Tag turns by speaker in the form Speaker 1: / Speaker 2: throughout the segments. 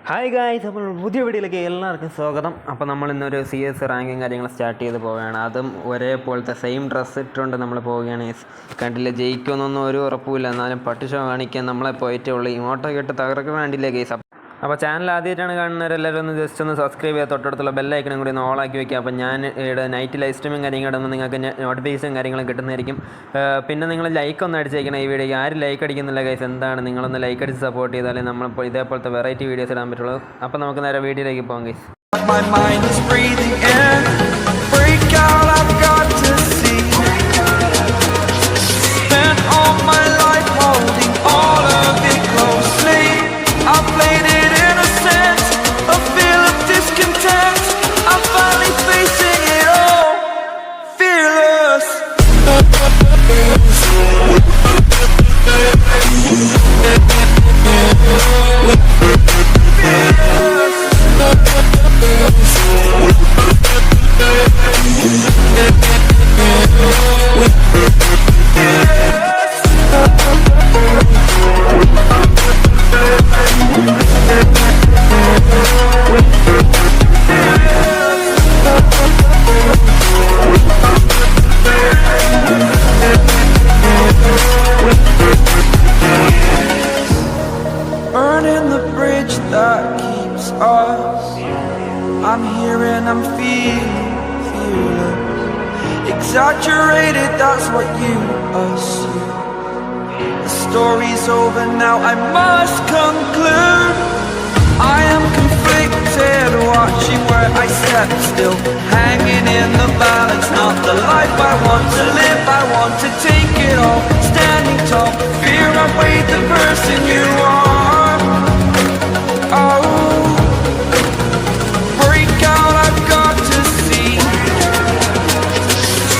Speaker 1: Hi guys, അപ്പോൾ പുതിയ വീഡിയോയിലേക്ക് എല്ലാവർക്കും സ്വാഗതം. അപ്പോൾ നമ്മൾ ഇന്നൊരു CS റാങ്കിങ് കാര്യങ്ങൾ സ്റ്റാർട്ട് ചെയ്ത് പോവുകയാണ്. അതും ഒരേപോലത്തെ സെയിം ഡ്രസ്സ് ഇട്ടുകൊണ്ട് നമ്മൾ പോവുകയാണ്. കണ്ടില്ല, ജയിക്കുമെന്നൊന്നും ഒരു ഉറപ്പുമില്ല. എന്നാലും പട്ടിഷോ കാണിക്കാൻ നമ്മളെ പോയിട്ടേ ഉള്ളൂ. ഇങ്ങോട്ടോ കേട്ട് തകർക്കാൻ വേണ്ടിയില്ലേ ഗൈസ്. അപ്പോൾ ചാനൽ ആദ്യമായിട്ടാണ് കാണുന്നവരെല്ലാവരും ഒന്ന് ജസ്റ്റ് ഒന്ന് സബ്സ്ക്രൈബ് ചെയ്യുക, തൊട്ടടുത്തുള്ള ബെല്ലൈക്കണും കൂടി ഒന്ന് ഓളാക്കി വയ്ക്കുക. അപ്പോൾ ഞാൻ ഇവിടെ നൈറ്റ് ലൈവ് സ്ട്രീമും കാര്യങ്ങളും ഇടുമ്പോൾ നിങ്ങൾക്ക് നോട്ടിഫിക്കേഷൻ കാര്യങ്ങളും കിട്ടുന്നതായിരിക്കും. പിന്നെ നിങ്ങൾ ലൈക്ക് ഒന്ന് അടിച്ചേക്കണം ഈ വീഡിയോയ്ക്ക്. ആരും ലൈക്ക് അടിക്കുന്നില്ല ഗൈസ്, എന്താണ്? നിങ്ങളൊന്ന് ലൈക്ക് അടിച്ച് സപ്പോർട്ട് ചെയ്താലേ നമ്മളിപ്പോൾ ഇതേപോലത്തെ വെറൈറ്റി വീഡിയോസ് ഇടാൻ പറ്റുള്ളൂ. അപ്പോൾ നമുക്ക് നേരെ വീഡിയോയിലേക്ക് പോകാം guys.
Speaker 2: Burning the bridge that keeps us. I'm here and I'm feeling exaggerated, that's what you assume. The story's over now, I must conclude. I am conflicted, watching where I step still, hanging in the balance. Not the life I want to live, I want to take it all. Standing tall, fear I weighed the person you are. Oh, break out, I've got to see.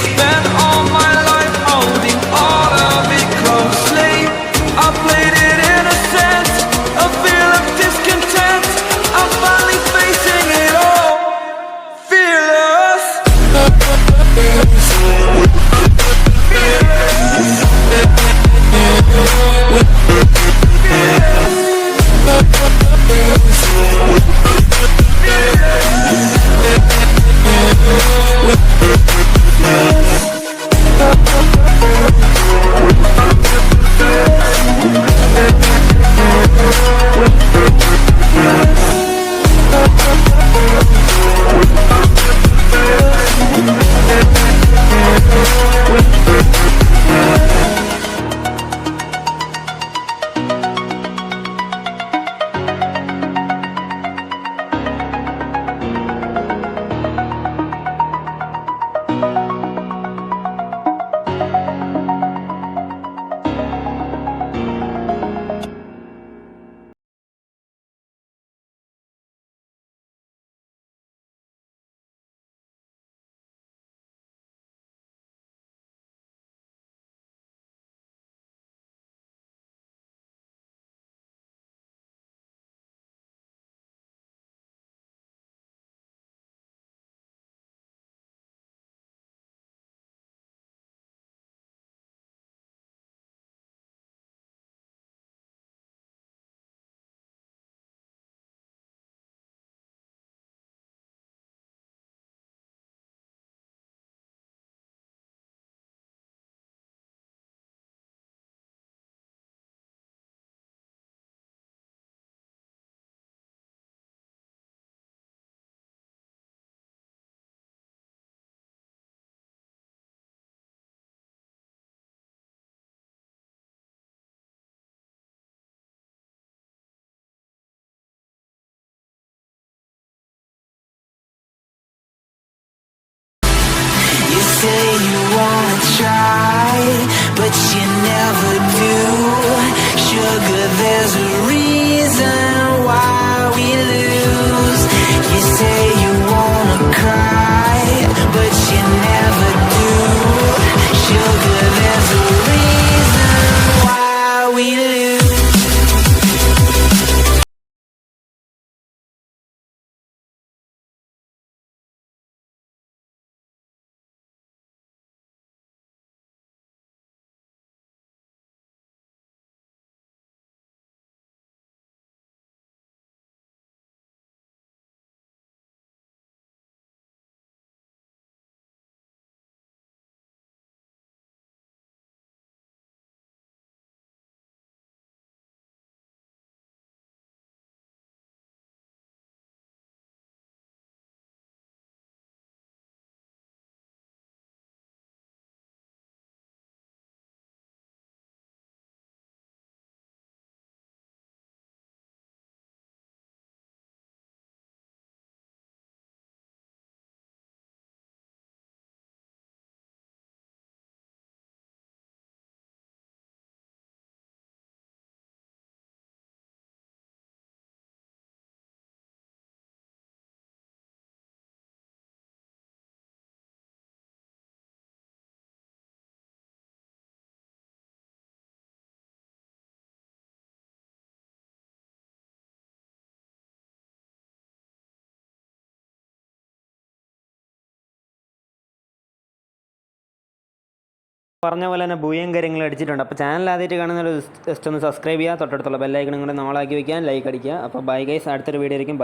Speaker 2: Spent all my life holding all of it closely. I played it innocent, a feel of discontent. I'm finally facing it all, fearless.
Speaker 3: say you wanna try, but you never do. Sugar, there's a reason why we lose. You say you wanna cry, but you never do. Sugar, there's a reason why we lose.
Speaker 1: പറഞ്ഞ പോലെ തന്നെ ബൂയും കാര്യങ്ങളും അടിച്ചിട്ടുണ്ട്. അപ്പോൾ channel ആദ്യമായിട്ട് കാണുന്നൊരു just ഒന്ന് subscribe ചെയ്യുക, തൊട്ടടുത്തുള്ള ബെല്ലൈക്കണും കൂടെ നമ്മളാക്കി വയ്ക്കാൻ, ലൈക്ക് അടിക്കുക. അപ്പോൾ ബൈ ഗൈസ്, അടുത്തൊരു വീഡിയോ ആയിരിക്കും.